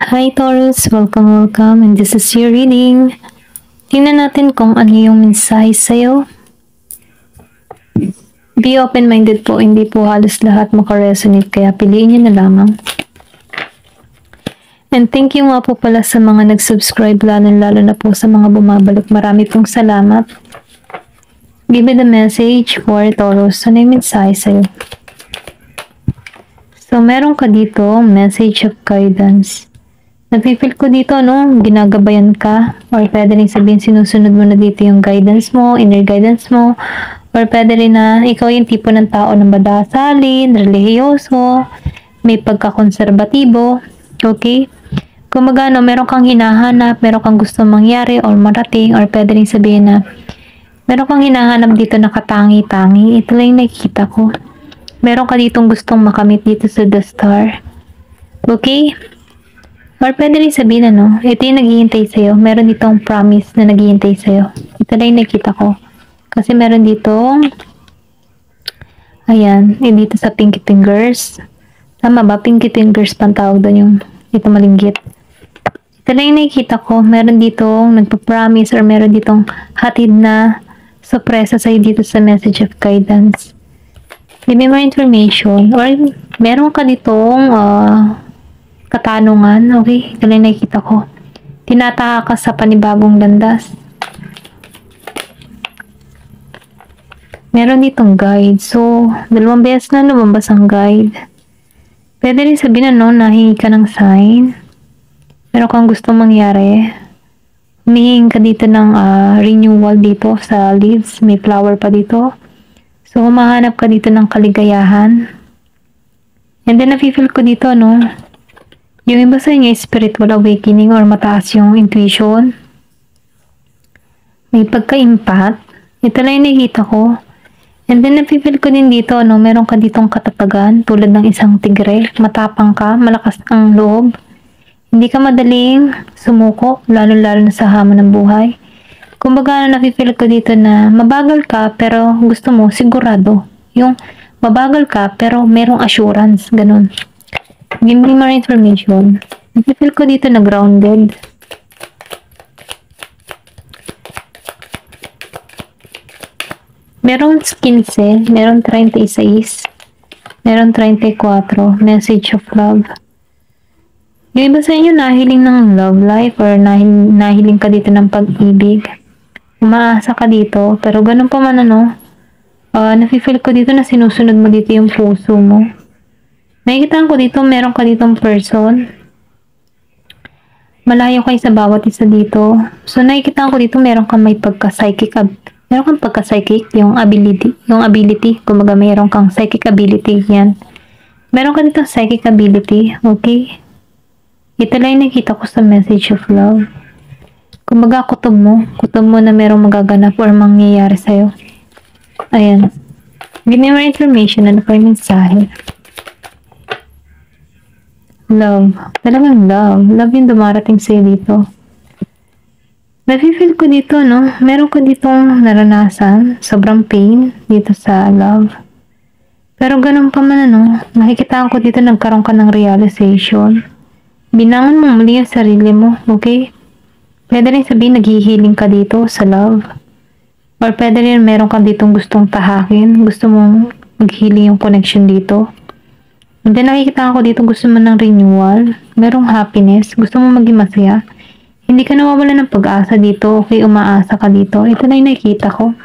Hi Taurus, welcome, and this is your reading. Tingnan natin kung ano yung mensahe sa'yo. Be open-minded po, hindi po halos lahat makaresonate, kaya piliin nyo na lamang. And thank you nga po pala sa mga nag-subscribe, lalo na po sa mga bumabalik. Marami pong salamat. Give me the message for Taurus. Ano yung mensahe sa'yo? So, meron ka dito, message of guidance. Napipil ko dito, ginagabayan ka, or pwede rin sabihin sinusunod mo na dito yung guidance mo, inner guidance mo, or pwede rin na ikaw yung tipo ng tao na madasalin, relihiyoso, may pagkakonserbatibo, okay? Kung magano, meron kang hinahanap, meron kang gusto mangyari or marating, or pwede rin sabihin na meron kang hinahanap dito na katangi-tangi. Ito lang yung nakikita ko. Meron ka ditong gustong makamit dito sa The Star. Okay? Or pwede rin sabihin ito yung naghihintay sa'yo. Meron ditong promise na naghihintay sa'yo. Ito lang yung nakita ko. Kasi meron ditong ayan, dito sa pinky fingers. Tama ba? Pinky fingers pang tawag doon yung ito malinggit. Ito lang yung nakikita ko. Meron ditong nagpa-promise or meron ditong hatid na sorpresa sa'yo dito sa message of guidance. Give me more information. Or meron ka ditong katanungan. Okay? Ito lang nakikita ko. Tinataka ka sa panibagong landas. Meron ditong guide. So, 2 beses na lumabas ang guide. Pwede rin sabihin nahingi ka ng sign. Meron kang gustong mangyari. Humihingi ka dito ng renewal dito sa leaves. May flower pa dito. So, humahanap ka dito ng kaligayahan. And then, nafe-feel ko dito, yung iba sa inyo, spiritual awakening or mataas yung intuition. May pagka-impact. Ito lang yung nakikita ko. And then, nafe-feel ko din dito, meron ka ditong katatagan, tulad ng isang tigre. Matapang ka, malakas ang loob. Hindi ka madaling sumuko, lalo-lalo na sa hamon ng buhay. Kumbaga, nafe-feel ko dito na mabagal ka, pero gusto mo, sigurado. Yung mabagal ka, pero merong assurance, ganun. Give me more information. Nafe-feel ko dito na grounded. Merong 15, merong 36, merong 34, message of love. Yung iba sa inyo nahiling ng love life or nahiling ka dito ng pag-ibig. Umaasa ka dito, pero ganun pa man nafe-feel ko dito na sinusunod mo dito yung puso mo. Nakikita ko dito, meron ka ditong person. Malayo kayo sa bawat isa dito. So, nakikita ko dito, meron kang may pagka-psychic. Meron kang pagka-psychic, yung ability. Kumbaga, meron kang psychic ability, yan. Meron ka dito psychic ability, okay? Ito lang yung nakita ko sa message of love. Kumbaga, kutob mo na merong magaganap or mangyayari sa'yo. Ayan. Give me more information. Ano pa yung mensahe? Love. Talagang love. Love yung dumarating sa'yo dito. Nafe-feel ko dito, meron ko ditong naranasan. Sobrang pain dito sa love. Pero ganun pa man, nakikita ko dito nagkaroon ka ng realization. Binangon mo muli yung sarili mo, okay? Pwede rin sabihin naghihiling ka dito sa love. Or pwede rin meron ka ditong gustong tahakin. Gusto mong mag-healing yung connection dito. And then nakikita ko dito gusto mo ng renewal. Merong happiness. Gusto mo maging masaya. Hindi ka nawawala ng pag-asa dito. Okay, umaasa ka dito. Ito na yung nakikita ko.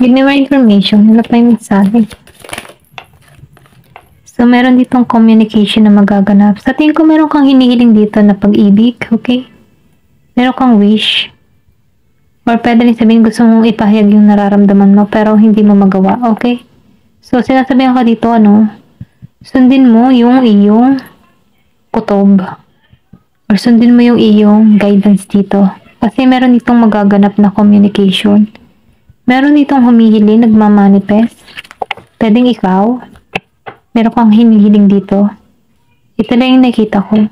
Give me more information. Wala pa yung mensahe. So, meron ditong communication na magaganap. Sa tingin ko, meron kang hinihiling dito na pag-ibig. Okay? Meron kang wish. Or pwede rin sabihin gusto mong ipahayag yung nararamdaman mo pero hindi mo magawa. Okay? So, sinasabihan ka dito, sundin mo yung iyong kutob. Or sundin mo yung iyong guidance dito. Kasi meron ditong magaganap na communication. Meron ditong humihiling, nagmamanifest. Pwedeng ikaw. Meron kang hinihiling dito. Ito lang yung nakita ko.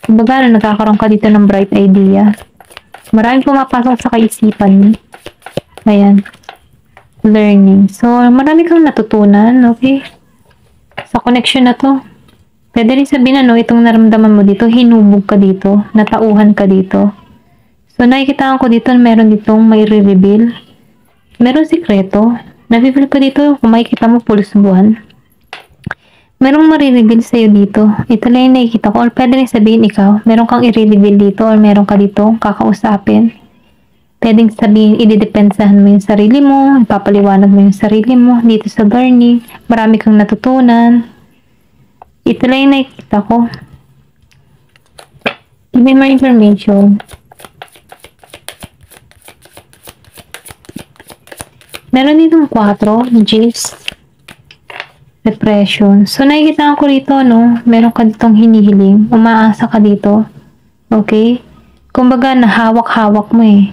Kumbaga, nagkakaroon ka dito ng bright idea. Maraming pumapasok sa kaisipan mo. Ayan. Learning. So, marami kang natutunan, okay? Sa connection na to. Pwede rin sabihin ano, itong naramdaman mo dito, hinubog ka dito, natauhan ka dito. So, nakikita ko dito, meron ditong may re-reveal. Meron sikreto. Nafe-feel ko dito, kung makikita mo, pulos buwan. Merong marireveal sa'yo dito. Ito lang yung nakikita ko. Or pwede rin sabihin ikaw, meron kang i-reveal dito or meron ka dito kakausapin. Pwedeng sabihin, ididepensahan mo yung sarili mo, ipapaliwanag mo yung sarili mo dito sa Barney. Marami kang natutunan. Ito lang yung nakikita ko. Give me more information. Meron ditong 4, G's, depression. So, nakikita ko rito, no? Meron ka ditong hinihiling. Umaasa ka dito. Okay? Kumbaga, nahawak-hawak mo eh.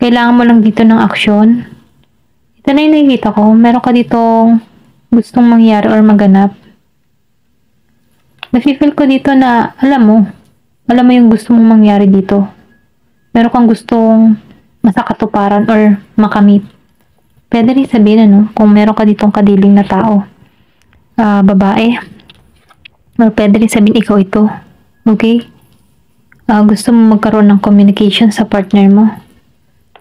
Kailangan mo lang dito ng aksyon. Ito na yung nakikita ko. Meron ka ditong gustong mangyari or maganap. Nafe-feel ko dito na, alam mo yung gusto mong mangyari dito. Meron kang gustong masakatuparan or makamit. Pwede rin sabihin, ano, kung meron ka ditong kadiling na tao. Babae. Or pwede rin sabihin, ikaw ito. Okay? Gusto mo magkaroon ng communication sa partner mo.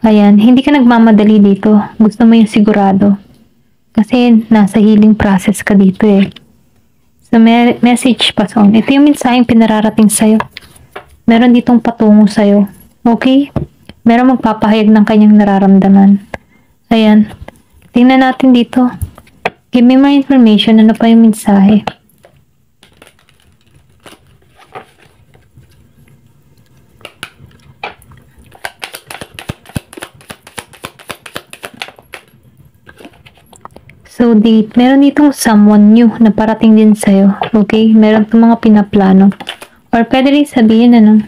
Ayan, hindi ka nagmamadali dito. Gusto mo yung sigurado. Kasi nasa healing process ka dito eh. So, message pass on. Ito yung mensaheng pinararating sa'yo. Meron ditong patungo sa'yo. Okay? Meron magpapahayag ng kanyang nararamdaman. Ayan. Tingnan natin dito. Give me more information. Ano pa yung mensahe? So, meron ditong someone new na parating din sa'yo. Okay? Meron itong mga pinaplano. Or pwede rin sabihin, ano,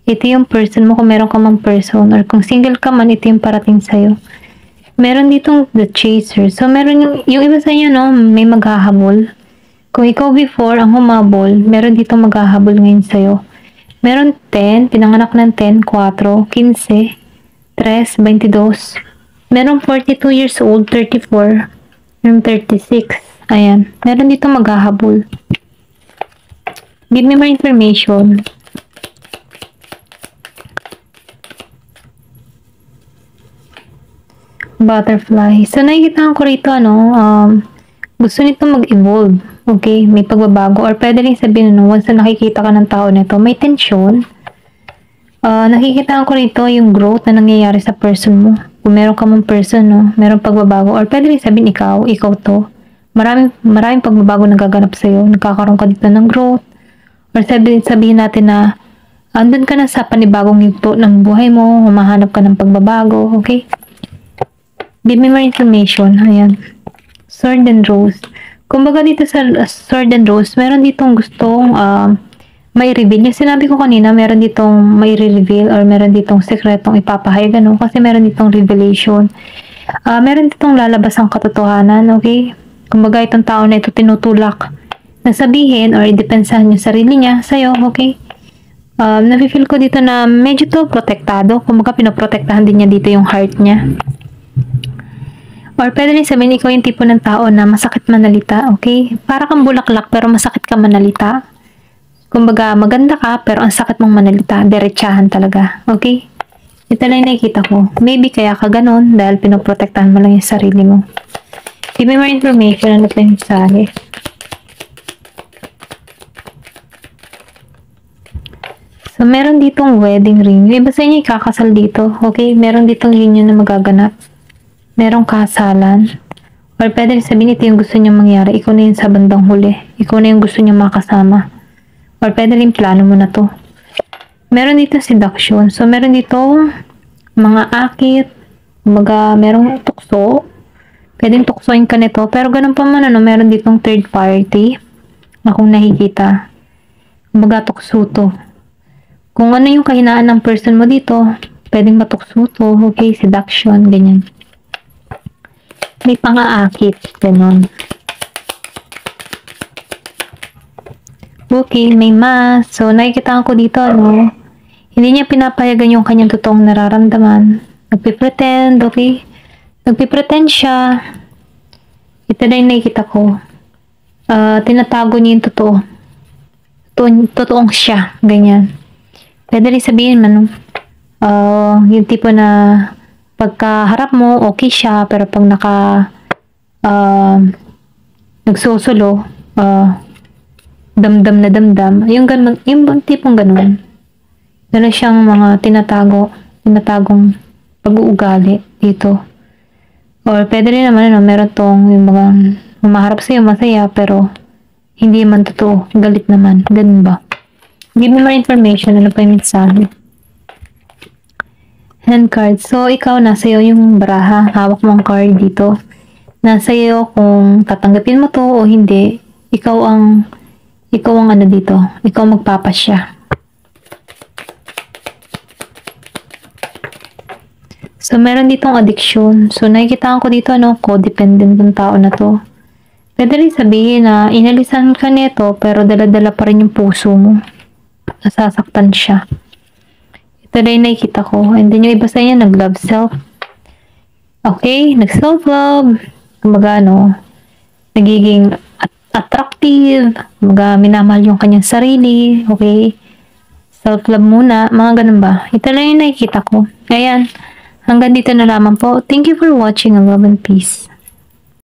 ito yung person mo kung meron ka mang person. Or kung single ka man, ito yung parating sa'yo. Meron ditong the chaser. So, meron yung iba sa inyo, no, may maghahabol. Kung ikaw before ang humabol, meron ditong maghahabol ngayon sa'yo. Meron 10, pinanganak ng 10, 4, 15, 3, 22. Meron 42 years old, 34. Yung 36. Ayan. Meron dito maghahabol. Give me more information. Butterfly. So, nakikita ko rito, ano, gusto nito mag-evolve. Okay? May pagbabago. Or pwede rin sabihin, ano, once na nakikita ka ng tao nito, may tension. Nakikita ko rito yung growth na nangyayari sa person mo. Kung meron ka mong person, no, meron pagbabago. Or pwede rin sabihin ikaw to. Maraming pagbabago nagaganap sa'yo. Nagkakaroon ka dito ng growth. Or sabihin natin na andun ka na sa panibagong yugto ng buhay mo. Humahanap ka ng pagbabago. Okay? Give me more information. Ayan. Sword and Rose. Kumbaga dito sa Sword and Rose, meron ditong gustong may reveal. Yung sinabi ko kanina, meron ditong may re-reveal or meron ditong sekretong ipapahayag, ano? Kasi meron ditong revelation. Meron ditong lalabas ang katotohanan, okay? Kumbaga itong tao na ito tinutulak na sabihin or idepensahan yung sarili niya sa'yo, okay? Nafe-feel ko dito na medyo to protektado. Kumbaga pinoprotektahan din niya dito yung heart niya. Or pwede rin sabihin, ikaw yung tipo ng tao na masakit manalita, okay? Para kang bulaklak pero masakit ka manalita. Kumbaga, maganda ka, pero ang sakit mong manalita, diretsahan talaga. Okay? Ito lang yung nakikita ko. Maybe kaya ka ganun, dahil pinoprotektahan mo lang yung sarili mo. Give me more information. Ano pa yung sabi? So, meron ditong wedding ring. Yung iba sa inyo ikakasal dito. Okay? Meron ditong union na magaganap. Merong kasalan. Or pwede rin sabihin, ito yung gusto niyo mangyari. Ikaw na yun sa bandang huli. Ikaw na yung gusto niyo makasama. Or pwede rin plano mo na to. Meron dito seduction. So, meron dito mga akit. Merong tukso. Pwedeng tuksoin ka nito. Pero ganun pa man, ano, meron ditong third party na kung nakikita. Tukso to. Kung ano yung kahinaan ng person mo dito, pwedeng matukso to. Okay, seduction, ganyan. May pang-aakit. Ganun. Okay, may mas. So, nakikita ko dito, no? Hindi niya pinapayagan yung kanyang totoong nararamdaman. Nagpipretend, okay? Nagpipretend siya. Ito na yung nakikita ko. Tinatago niya yung totoo. totoong siya, ganyan. Pwede rin sabihin man, yung tipo na pagkaharap mo, okay siya, pero pag nagsusulo, damdam na damdam, yung ganun, yung tipong ganun. Meron siyang mga tinatagong pag-uugali dito. Or pwede rin naman, meron tong yung mga humaharap sa'yo masaya, pero hindi man totoo, galit naman. Ganun ba? Give me more information, ano pa yung mensahe? Hand card. So, ikaw, nasa iyo yung baraha. Hawak mo ang card dito. Nasa iyo kung tatanggapin mo to o hindi. Ikaw ang ano dito. Ikaw magpapasya. So, meron ditong addiction. So, nakikita ko dito, codependent ng tao na to. Pwede rin sabihin na inalisan ka nito, pero dala-dala pa rin yung puso mo. Nasasaktan siya. Ito na yung nakikita ko. And then yung iba sa inyo, nag-love self. Okay, nag-self-love. Kumbaga, nagiging attractive. Kumbaga, minamahal yung kanyang sarili. Okay, self-love muna. Mga ganun ba? Ito na yung nakikita ko. Ayan, hanggang dito na lamang po. Thank you for watching. Love and peace.